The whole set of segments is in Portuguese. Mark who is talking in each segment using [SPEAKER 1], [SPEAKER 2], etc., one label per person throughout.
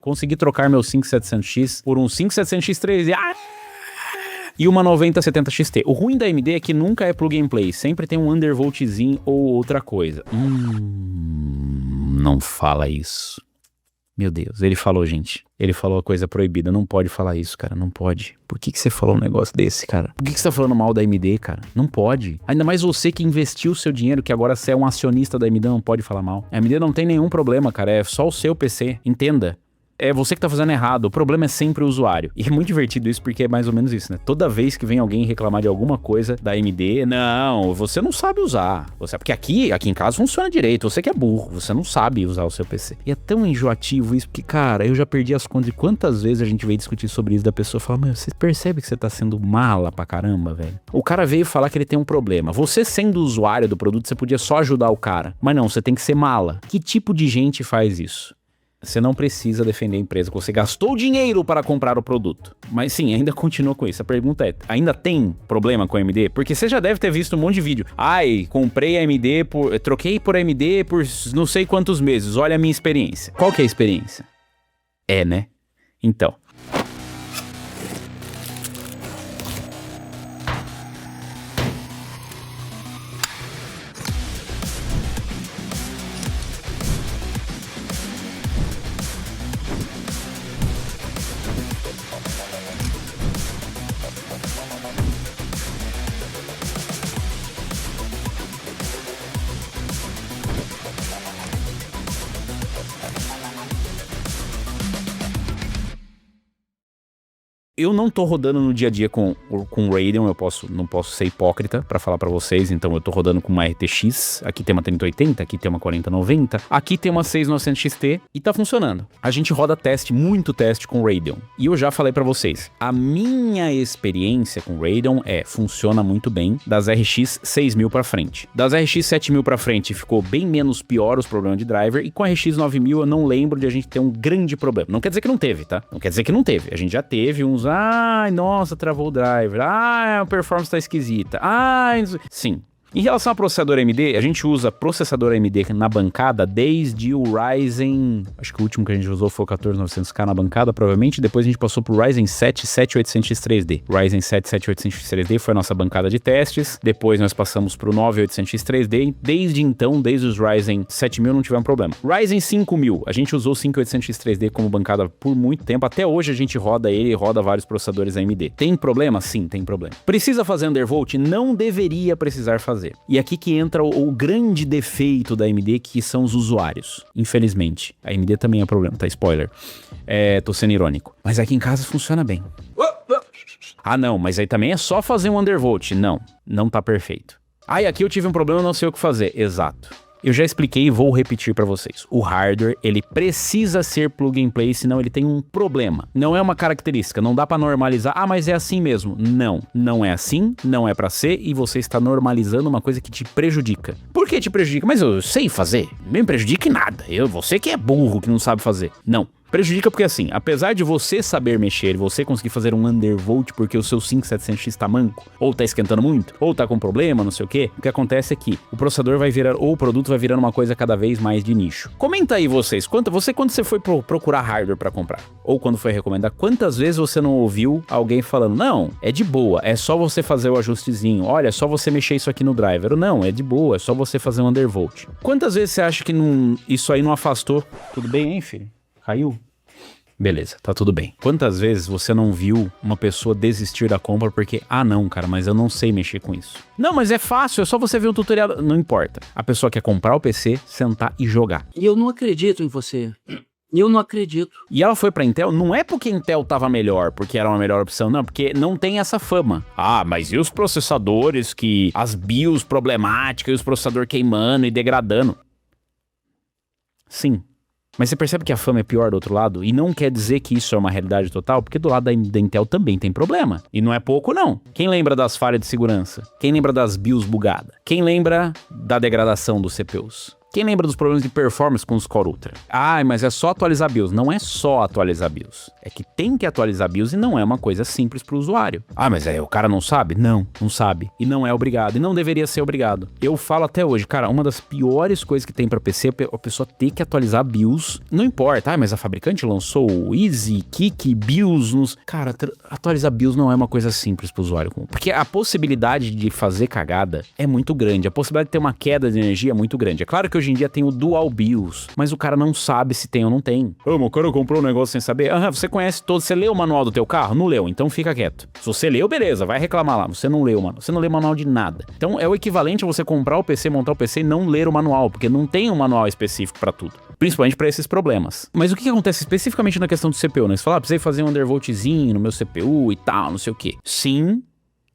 [SPEAKER 1] Consegui trocar meu 5700X por um 5700X3 e uma 9070 XT. O ruim da AMD é que nunca é plug and play, sempre tem um undervoltzinho ou outra coisa. Não fala isso. Meu Deus, ele falou, gente. Ele falou a coisa proibida. Não pode falar isso, cara. Não pode. Por que você falou um negócio desse, cara? Por que você tá falando mal da AMD, cara? Não pode. Ainda mais você que investiu o seu dinheiro, que agora você é um acionista da AMD, não pode falar mal. A AMD não tem nenhum problema, cara. É só o seu PC. Entenda. É você que tá fazendo errado, o problema é sempre o usuário. E é muito divertido isso porque é mais ou menos isso, né? Toda vez que vem alguém reclamar de alguma coisa da AMD, não, você não sabe usar. Porque aqui em casa funciona direito, você que é burro, você não sabe usar o seu PC. E é tão enjoativo isso, porque, cara, eu já perdi as contas de quantas vezes a gente veio discutir sobre isso da pessoa falar, mas você percebe que você tá sendo mala pra caramba, velho? O cara veio falar que ele tem um problema. Você sendo usuário do produto, você podia só ajudar o cara. Mas não, você tem que ser mala. Que tipo de gente faz isso? Você não precisa defender a empresa, você gastou dinheiro para comprar o produto. Mas sim, ainda continua com isso. A pergunta é, ainda tem problema com a AMD? Porque você já deve ter visto um monte de vídeo. Comprei a AMD, troquei por AMD por não sei quantos meses. Olha a minha experiência. Qual que é a experiência? Né? Então. Eu não tô rodando no dia a dia com Radeon, não posso ser hipócrita pra falar pra vocês, então eu tô rodando com uma RTX, aqui tem uma 3080, aqui tem uma 4090, aqui tem uma 6900 XT e tá funcionando. A gente roda muito teste com Radeon. E eu já falei pra vocês, a minha experiência com Radeon funciona muito bem das RX 6000 pra frente. Das RX 7000 pra frente ficou bem menos pior os problemas de driver, e com a RX 9000 eu não lembro de a gente ter um grande problema. Não quer dizer que não teve, tá? Não quer dizer que não teve. A gente já teve uns nossa, travou o driver. A performance tá esquisita. Sim. Em relação a processador AMD, a gente usa processador AMD na bancada desde o Ryzen... Acho que o último que a gente usou foi o 14900K na bancada, provavelmente. Depois a gente passou pro Ryzen 7 7800X3D. Ryzen 7 7800X3D foi a nossa bancada de testes. Depois nós passamos pro 9800X3D. Desde então, desde os Ryzen 7000 não tivemos problema. Ryzen 5000, a gente usou o 5800X3D como bancada por muito tempo. Até hoje a gente roda ele e roda vários processadores AMD. Tem problema? Sim, tem problema. Precisa fazer undervolt? Não deveria precisar fazer. E aqui que entra o grande defeito da AMD, que são os usuários. Infelizmente. A AMD também é problema, tá? Spoiler. Tô sendo irônico. Mas aqui em casa funciona bem. Não, mas aí também é só fazer um undervolt. Não tá perfeito. Aqui eu tive um problema, não sei o que fazer. Exato. Eu já expliquei e vou repetir pra vocês. O hardware, ele precisa ser plug and play, senão ele tem um problema. Não é uma característica, não dá pra normalizar. Mas é assim mesmo. Não é assim, não é pra ser, e você está normalizando uma coisa que te prejudica. Por que te prejudica? Mas eu sei fazer. Não me prejudica em nada. Você que é burro, que não sabe fazer. Não. Prejudica porque assim, apesar de você saber mexer, você conseguir fazer um undervolt porque o seu 5700X tá manco, ou tá esquentando muito, ou tá com problema, não sei o que acontece é que o processador vai virar, ou o produto vai virando uma coisa cada vez mais de nicho. Comenta aí vocês, quando você foi procurar hardware pra comprar, ou quando foi recomendar, quantas vezes você não ouviu alguém falando, não, é de boa, é só você fazer o ajustezinho, olha, é só você mexer isso aqui no driver, não, é de boa, é só você fazer um undervolt. Quantas vezes você acha que isso aí não afastou? Tudo bem, hein, filho? Caiu? Beleza, tá tudo bem. Quantas vezes você não viu uma pessoa desistir da compra porque, não, cara, mas eu não sei mexer com isso. Não, mas é fácil, é só você ver um tutorial. Não importa. A pessoa quer comprar o PC, sentar e jogar.
[SPEAKER 2] E eu não acredito em você. Eu não acredito.
[SPEAKER 1] E ela foi pra Intel, não é porque a Intel tava melhor, porque era uma melhor opção, não, porque não tem essa fama. Mas e os processadores as BIOS problemáticas, e os processadores queimando e degradando? Sim. Mas você percebe que a fama é pior do outro lado? E não quer dizer que isso é uma realidade total, porque do lado da Intel também tem problema. E não é pouco, não. Quem lembra das falhas de segurança? Quem lembra das BIOS bugadas? Quem lembra da degradação dos CPUs? Quem lembra dos problemas de performance com os Core Ultra? Ah, mas é só atualizar BIOS. Não é só atualizar BIOS. É que tem que atualizar BIOS e não é uma coisa simples pro usuário. Ah, mas o cara não sabe? Não sabe. E não é obrigado. E não deveria ser obrigado. Eu falo até hoje, cara, uma das piores coisas que tem pra PC é a pessoa ter que atualizar BIOS. Não importa. Ah, mas a fabricante lançou o Easy, Kick, BIOS. Cara, atualizar BIOS não é uma coisa simples pro usuário. Porque a possibilidade de fazer cagada é muito grande. A possibilidade de ter uma queda de energia é muito grande. É claro que hoje em dia tem o Dual BIOS, mas o cara não sabe se tem ou não tem. O cara comprou um negócio sem saber. Você conhece todo, você leu o manual do teu carro? Não leu, então fica quieto. Se você leu, beleza, vai reclamar lá. Você não leu, mano. Você não leu manual de nada. Então é o equivalente a você comprar o PC, montar o PC e não ler o manual, porque não tem um manual específico pra tudo. Principalmente pra esses problemas. Mas o que acontece especificamente na questão do CPU, né? Você fala, precisei fazer um undervoltzinho no meu CPU e tal, não sei o quê. Sim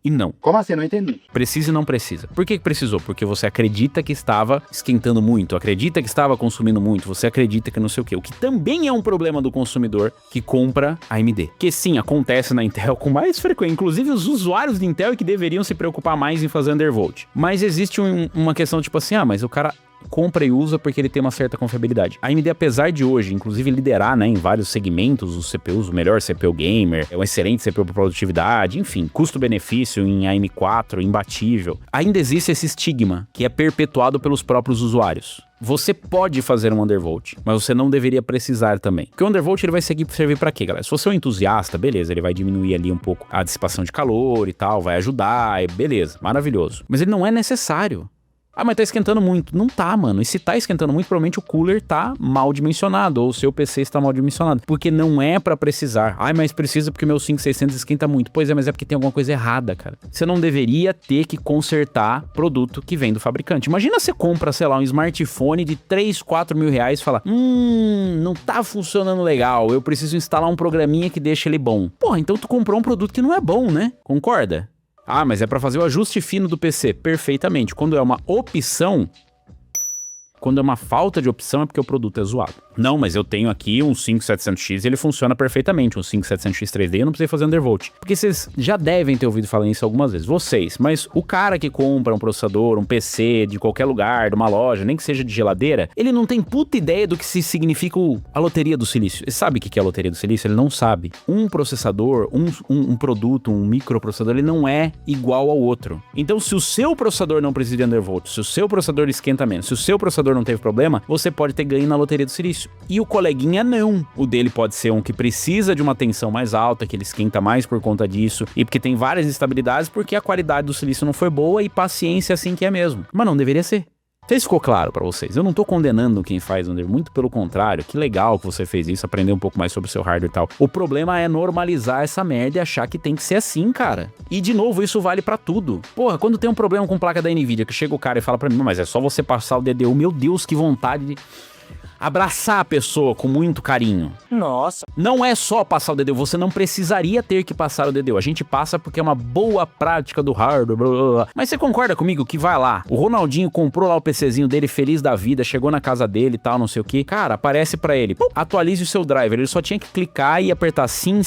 [SPEAKER 1] e não.
[SPEAKER 3] Como assim? Não entendi.
[SPEAKER 1] Precisa e não precisa. Por que precisou? Porque você acredita que estava esquentando muito, acredita que estava consumindo muito, você acredita que não sei o quê. O que também é um problema do consumidor que compra AMD. Que sim, acontece na Intel com mais frequência. Inclusive os usuários de Intel é que deveriam se preocupar mais em fazer undervolt. Mas existe uma questão tipo assim, mas o cara compra e usa porque ele tem uma certa confiabilidade. A AMD, apesar de hoje, inclusive, liderar, né, em vários segmentos os CPUs, o melhor CPU gamer, é um excelente CPU para produtividade, enfim, custo-benefício em AM4, imbatível, ainda existe esse estigma que é perpetuado pelos próprios usuários. Você pode fazer um undervolt, mas você não deveria precisar também. Porque o undervolt ele vai servir pra quê, galera? Se você é um entusiasta, beleza, ele vai diminuir ali um pouco a dissipação de calor e tal, vai ajudar, beleza, maravilhoso. Mas ele não é necessário. Ah, mas tá esquentando muito. Não tá, mano. E se tá esquentando muito, provavelmente o cooler tá mal dimensionado, ou o seu PC está mal dimensionado. Porque não é pra precisar. Ah, mas precisa porque meu 5600 esquenta muito. Pois é, mas é porque tem alguma coisa errada, cara. Você não deveria ter que consertar produto que vem do fabricante. Imagina você compra, sei lá, um smartphone de 3, 4 mil reais e fala, não tá funcionando legal, eu preciso instalar um programinha que deixa ele bom. Porra, então tu comprou um produto que não é bom, né? Concorda? Ah, mas é pra fazer o ajuste fino do PC. Perfeitamente. Quando é uma opção, quando é uma falta de opção é porque o produto é zoado. Não, mas eu tenho aqui um 5700X e ele funciona perfeitamente. Um 5700X 3D eu não precisei fazer undervolt. Porque vocês já devem ter ouvido falar isso algumas vezes. Vocês. Mas o cara que compra um processador, um PC de qualquer lugar, de uma loja, nem que seja de geladeira, ele não tem puta ideia do que significa a loteria do silício. Ele sabe o que é a loteria do silício? Ele não sabe. Um processador, um produto, um microprocessador, ele não é igual ao outro. Então, se o seu processador não precisa de undervolt, se o seu processador esquenta menos, se o seu processador não teve problema, você pode ter ganho na loteria do silício. E o coleguinha não. O dele pode ser um que precisa de uma tensão mais alta, que ele esquenta mais por conta disso, e porque tem várias instabilidades, porque a qualidade do silício não foi boa e paciência assim que é mesmo. Mas não deveria ser. Não sei se ficou claro pra vocês. Eu não tô condenando quem faz under, muito pelo contrário. Que legal que você fez isso, aprender um pouco mais sobre o seu hardware e tal. O problema é normalizar essa merda e achar que tem que ser assim, cara. E de novo, isso vale pra tudo. Porra, quando tem um problema com placa da Nvidia, que chega o cara e fala pra mim, mas é só você passar o DDU. Meu Deus, que vontade de abraçar a pessoa com muito carinho.
[SPEAKER 2] Nossa.
[SPEAKER 1] Não é só passar o DDU, você não precisaria ter que passar o DDU. A gente passa porque é uma boa prática do hardware, blá, blá, blá. Mas você concorda comigo que vai lá, o Ronaldinho comprou lá o PCzinho dele, feliz da vida, chegou na casa dele e tal, não sei o que. Cara, aparece pra ele, atualize o seu driver. Ele só tinha que clicar e apertar sim,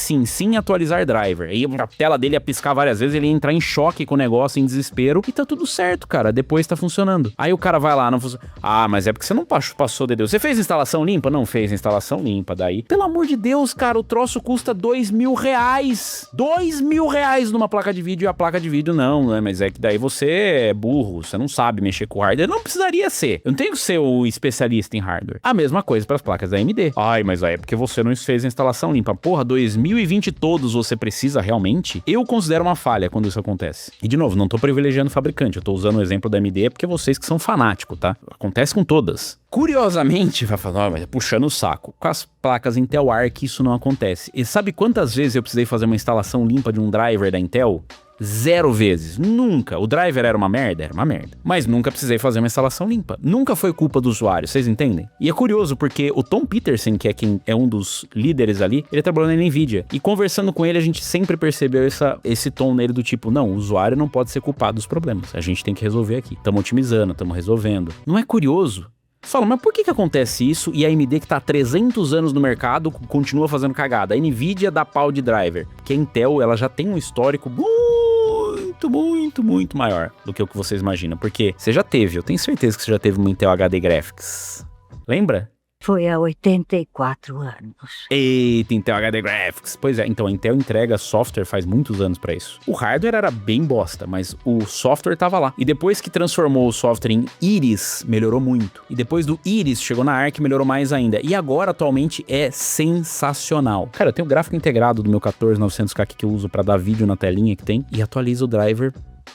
[SPEAKER 1] atualizar driver. Aí a tela dele ia piscar várias vezes, ele ia entrar em choque com o negócio, em desespero. E tá tudo certo, cara, depois tá funcionando. Aí o cara vai lá, não funciona. Ah, mas é porque você não passou o DDU. Você fez instalação limpa? Não fez instalação limpa, daí. Pelo amor de Deus, cara, o troço custa R$2.000. R$2.000 numa placa de vídeo e a placa de vídeo não, né? Mas é que daí você é burro, você não sabe mexer com hardware. Não precisaria ser. Eu não tenho que ser o especialista em hardware. A mesma coisa para as placas da AMD. Ai, mas aí é porque você não fez a instalação limpa. Porra, 2020 todos você precisa realmente? Eu considero uma falha quando isso acontece. E de novo, não tô privilegiando o fabricante, eu tô usando o exemplo da AMD porque vocês que são fanáticos, tá? Acontece com todas. Curiosamente, vai falar, mas é puxando o saco. Com as placas Intel Arc isso não acontece. E sabe quantas vezes eu precisei fazer uma instalação limpa de um driver da Intel? 0 vezes. Nunca. O driver era uma merda? Era uma merda. Mas nunca precisei fazer uma instalação limpa. Nunca foi culpa do usuário, vocês entendem? E é curioso porque o Tom Peterson, que é quem é um dos líderes ali, ele trabalhou na Nvidia. E conversando com ele, a gente sempre percebeu esse tom nele do tipo, não, o usuário não pode ser culpado dos problemas. A gente tem que resolver aqui. Estamos otimizando, estamos resolvendo. Não é curioso? Fala, mas por que acontece isso e a AMD que tá há 300 anos no mercado continua fazendo cagada? A Nvidia dá pau de driver, que a Intel ela já tem um histórico muito muito, muito, muito maior do que o que vocês imaginam. Porque você já teve, eu tenho certeza que você já teve uma Intel HD Graphics. Lembra?
[SPEAKER 3] Foi há 84 anos.
[SPEAKER 1] Eita, Intel HD Graphics. Pois é, então a Intel entrega software faz muitos anos pra isso. O hardware era bem bosta, mas o software tava lá. E depois que transformou o software em Iris, melhorou muito. E depois do Iris, chegou na Arc, melhorou mais ainda. E agora, atualmente, é sensacional. Cara, eu tenho o gráfico integrado do meu 14900K que eu uso pra dar vídeo na telinha que tem. E atualiza o driver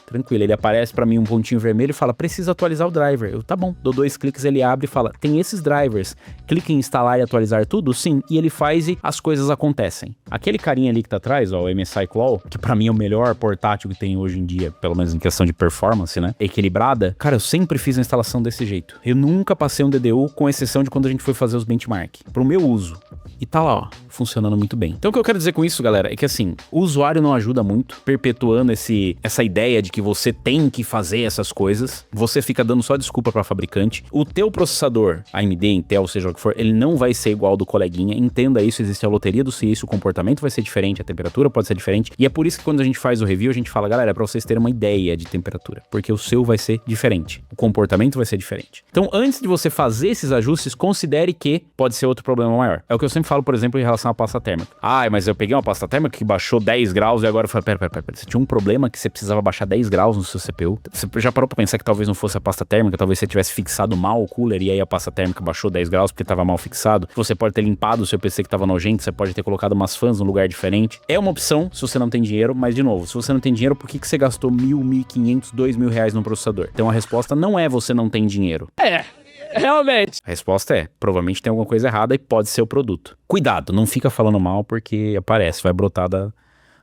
[SPEAKER 1] tranquilo, ele aparece pra mim um pontinho vermelho e fala, precisa atualizar o driver. Eu, tá bom, dou 2 cliques, ele abre e fala, tem esses drivers, clique em instalar e atualizar tudo? Sim, e ele faz e as coisas acontecem. Aquele carinha ali que tá atrás, ó, o MSI Claw, que pra mim é o melhor portátil que tem hoje em dia, pelo menos em questão de performance, né, equilibrada, cara, eu sempre fiz a instalação desse jeito. Eu nunca passei um DDU, com exceção de quando a gente foi fazer os benchmark, pro meu uso. E tá lá, ó, funcionando muito bem. Então o que eu quero dizer com isso, galera, é que assim, o usuário não ajuda muito, perpetuando essa ideia de que você tem que fazer essas coisas, você fica dando só desculpa pra fabricante. O teu processador, AMD, Intel, seja o que for, ele não vai ser igual ao do coleguinha, entenda isso, existe a loteria do silício, o comportamento vai ser diferente, a temperatura pode ser diferente, e é por isso que quando a gente faz o review, a gente fala, galera, é pra vocês terem uma ideia de temperatura, porque o seu vai ser diferente, o comportamento vai ser diferente. Então, antes de você fazer esses ajustes, considere que pode ser outro problema maior. É o que eu sempre falo, por exemplo, em relação à pasta térmica. Ah, mas eu peguei uma pasta térmica que baixou 10 graus e agora eu falei, pera, você tinha um problema que você precisava baixar 10 graus no seu CPU? Você já parou pra pensar que talvez não fosse a pasta térmica, talvez você tivesse fixado mal o cooler e aí a pasta térmica baixou 10 graus porque tava mal fixado? Você pode ter limpado o seu PC que tava nojento, você pode ter colocado umas fãs num lugar diferente. É uma opção se você não tem dinheiro, mas de novo, se você não tem dinheiro, por que você gastou 1.000, 1.500, 2.000 reais num processador? Então a resposta não é você não tem dinheiro. Realmente. A resposta é, provavelmente tem alguma coisa errada e pode ser o produto. Cuidado, não fica falando mal porque aparece, vai brotar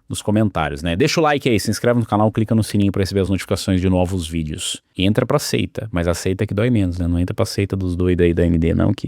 [SPEAKER 1] nos comentários, né? Deixa o like aí, se inscreve no canal, clica no sininho pra receber as notificações de novos vídeos. E entra pra seita, mas a seita que dói menos, né? Não entra pra seita dos doidos aí da AMD não, que...